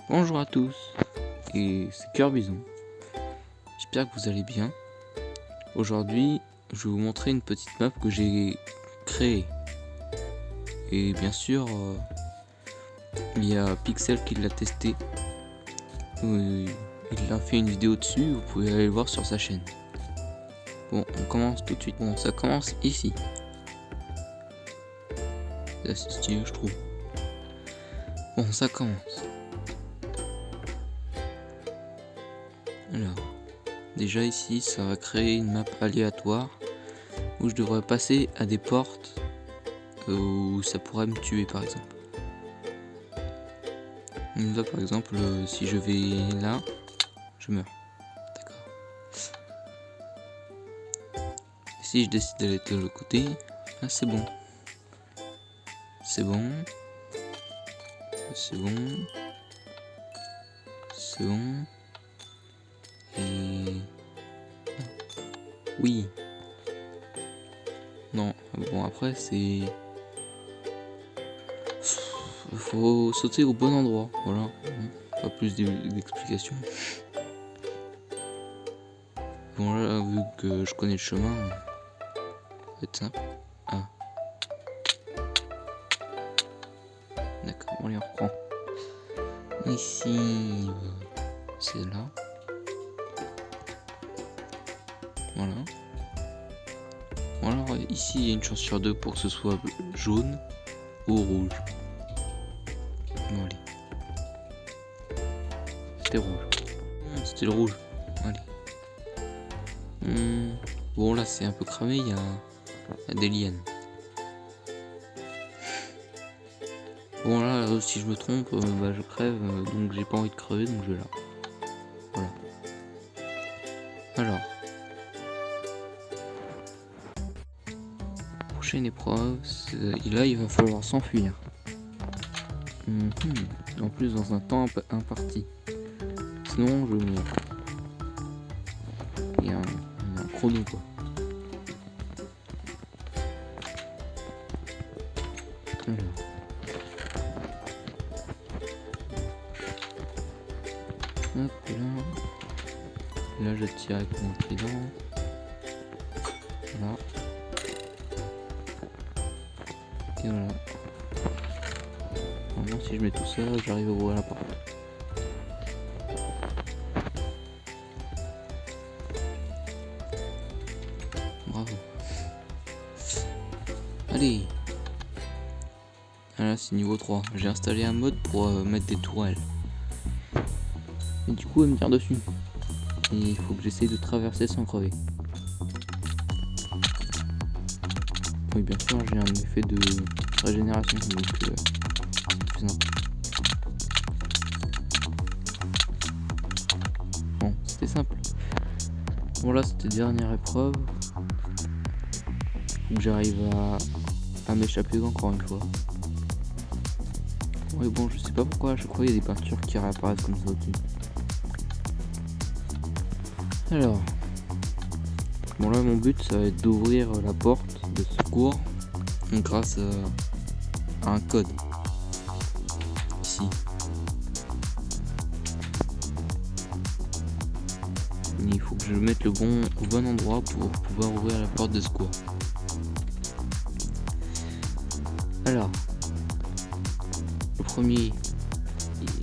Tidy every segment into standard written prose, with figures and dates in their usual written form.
Bonjour à tous, et c'est Cœur Bison. J'espère que vous allez bien. Aujourd'hui, je vais vous montrer une petite map que j'ai créée. Et bien sûr, il y a Pixel qui l'a testé. Il a fait une vidéo dessus, vous pouvez aller le voir sur sa chaîne. Bon, on commence tout de suite. Bon, ça commence ici. C'est assez stylé, je trouve. Bon, ça commence. Alors, déjà ici, ça va créer une map aléatoire où je devrais passer à des portes où ça pourrait me tuer par exemple. Là par exemple, si je vais là, je meurs. D'accord. Si je décide d'aller de l'autre côté, là c'est bon. C'est bon. C'est bon. C'est bon. Et... oui. Non, bon après c'est... faut sauter au bon endroit, voilà. Pas plus d'explications. Bon là, vu que je connais le chemin, ça va être simple. Ah. D'accord, on les reprend. Ici, c'est là. Voilà. Bon alors ici il y a une chance sur deux pour que ce soit jaune ou rouge. Bon allez. C'était rouge. C'était le rouge. Allez. Bon là c'est un peu cramé, il y a des lianes. Bon là si je me trompe, je crève, donc j'ai pas envie de crever, donc je vais là. Voilà. Alors. Prochaine épreuve, là il va falloir s'enfuir. En plus dans un temps imparti. Sinon je meurs. Il y a un chrono quoi. Alors. Hop là. Là je tire avec mon trident. Voilà. Et voilà. Normalement si je mets tout ça, j'arrive à ouvrir la porte. Bravo. Allez. Là c'est niveau 3. J'ai installé un mode pour mettre des tourelles. Et du coup elle me tire dessus. Et il faut que j'essaye de traverser sans crever. Oui bien sûr j'ai un effet de régénération donc c'est plus simple. Bon c'était simple. Bon là c'était dernière épreuve. J'arrive à m'échapper encore une fois. Oui bon je sais pas pourquoi à chaque fois il y a des peintures qui réapparaissent comme ça au-dessus. Alors. Bon là mon but ça va être d'ouvrir la porte de secours grâce à un code. Ici. Il faut que je mette au bon endroit pour pouvoir ouvrir la porte de secours. Alors, le premier,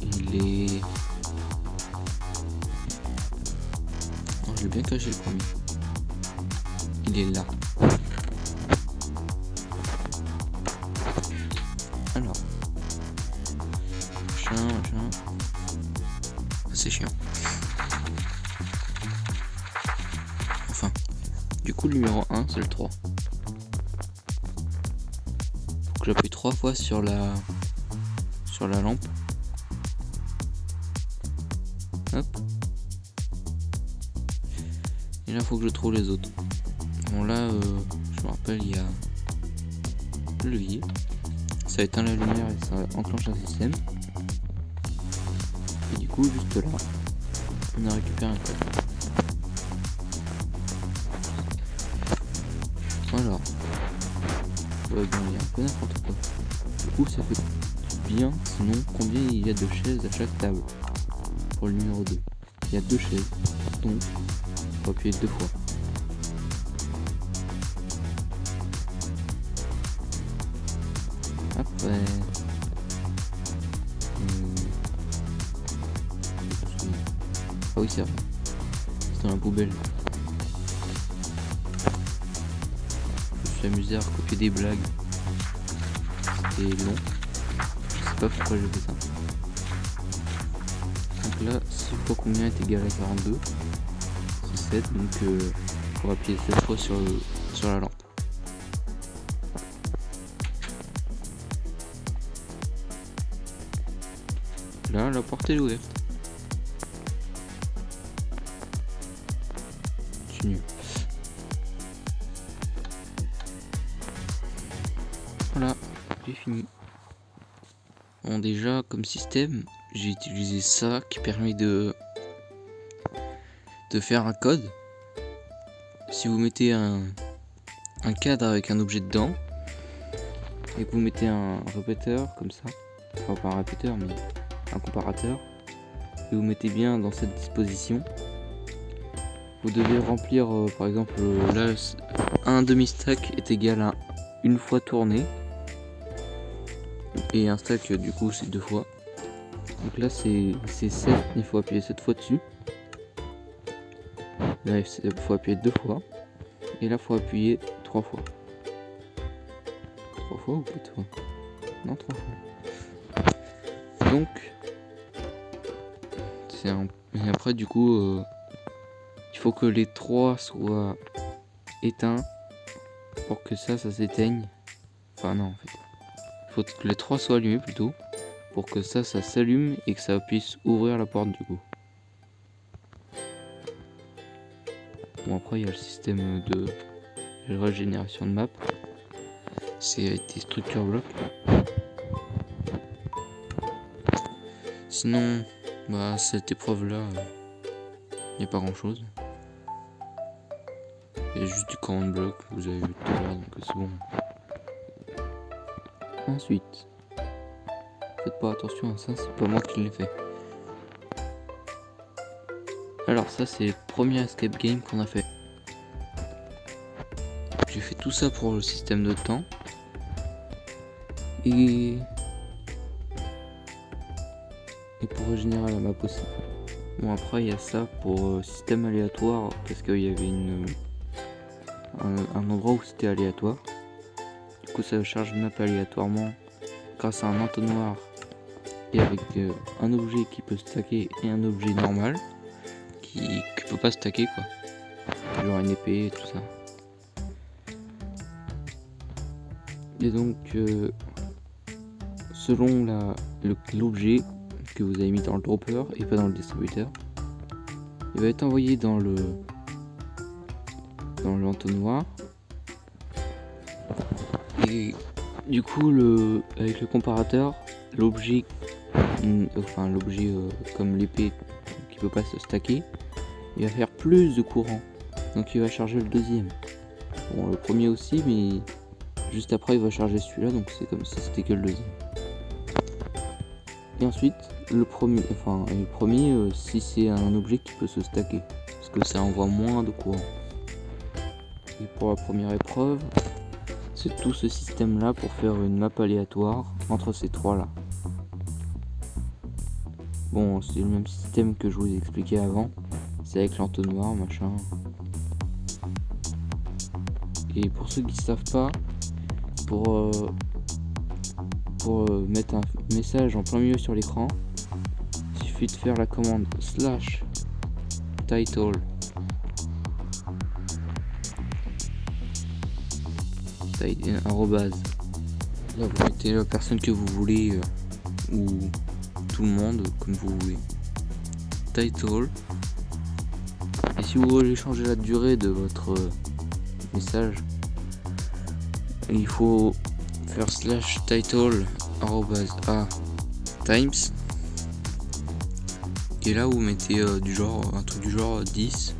il est... oh, je l'ai bien caché le premier. Il est là. Alors. Machin. C'est chiant. Enfin. Du coup, le numéro 1, c'est le 3. Faut que j'appuie 3 fois sur la lampe. Hop. Et là, faut que je trouve les autres. Bon là, je me rappelle, il y a le levier. Ça éteint la lumière et ça enclenche un système. Et du coup, juste là, on a récupéré un code. Voilà. Ouais, bon, il y a un peu n'importe quoi. Du coup, ça fait bien, sinon, combien il y a de chaises à chaque table. Pour le numéro 2. Il y a 2 chaises, donc il faut appuyer 2 fois. Après... Ah oui, c'est vrai. C'est dans la poubelle. Je me suis amusé à recopier des blagues. C'était long. Je sais pas pourquoi j'ai fait ça. Donc là, 6 fois combien est égal à 42? C'est 7, donc il faut appuyer 7 fois sur la lampe. Là, la porte est ouverte. Continue. Voilà, j'ai fini. Bon, déjà, comme système, j'ai utilisé ça qui permet de faire un code. Si vous mettez un cadre avec un objet dedans et que vous mettez un répéteur comme ça, enfin pas un répéteur mais un comparateur, et vous mettez bien dans cette disposition, vous devez remplir par exemple là un demi-stack est égal à une fois tourné et un stack du coup c'est 2 fois. Donc là c'est 7, il faut appuyer 7 fois dessus. Là il faut appuyer 2 fois. Et là il faut appuyer 3 fois. 3 fois ou 4 fois? Non, 3 fois. Donc et après du coup il faut que les 3 soient éteints pour que ça s'éteigne. Enfin non en fait. Il faut que les 3 soient allumés plutôt pour que ça s'allume et que ça puisse ouvrir la porte du coup. Bon après il y a le système de régénération de map. C'est des structure blocs. Sinon bah cette épreuve là il n'y a pas grand chose. Il y a juste du command block, vous avez vu tout à l'heure, donc c'est bon. Ensuite, faites pas attention à ça, c'est pas moi qui l'ai fait. Alors ça c'est le premier escape game qu'on a fait. J'ai fait tout ça pour le système de temps. Et pour régénérer la map aussi. Bon après il y a ça pour système aléatoire parce qu'il y avait un endroit où c'était aléatoire. Du coup ça charge une map aléatoirement grâce à un entonnoir et avec un objet qui peut stacker et un objet normal qui peut pas stacker quoi. Genre une épée et tout ça. Et donc selon l'objet que vous avez mis dans le dropper et pas dans le distributeur, il va être envoyé dans l'entonnoir et du coup avec le comparateur l'objet comme l'épée qui peut pas se stacker, il va faire plus de courant donc il va charger le deuxième. Bon le premier aussi mais juste après il va charger celui-là donc c'est comme si c'était que le deuxième. Et ensuite le premier si c'est un objet qui peut se stacker parce que ça envoie moins de courant. Et pour la première épreuve c'est tout ce système là pour faire une map aléatoire entre ces trois là. Bon c'est le même système que je vous ai expliqué avant, c'est avec l'entonnoir machin. Et pour ceux qui savent pas, pour mettre un message en plein milieu sur l'écran, il suffit de faire la commande /title arrobase. Là vous mettez la personne que vous voulez ou tout le monde comme vous voulez. Title. Et si vous voulez changer la durée de votre message, il faut faire /title @a times et là vous mettez un truc du genre 10.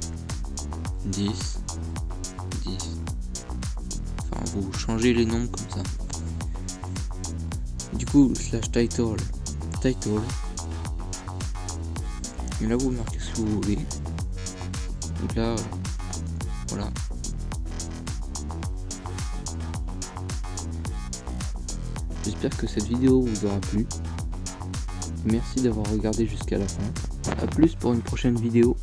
Enfin vous changez les nombres comme ça. Du coup, slash title. Et là, vous marquez ce que vous voulez. Donc là, voilà. J'espère que cette vidéo vous aura plu. Merci d'avoir regardé jusqu'à la fin. A plus pour une prochaine vidéo.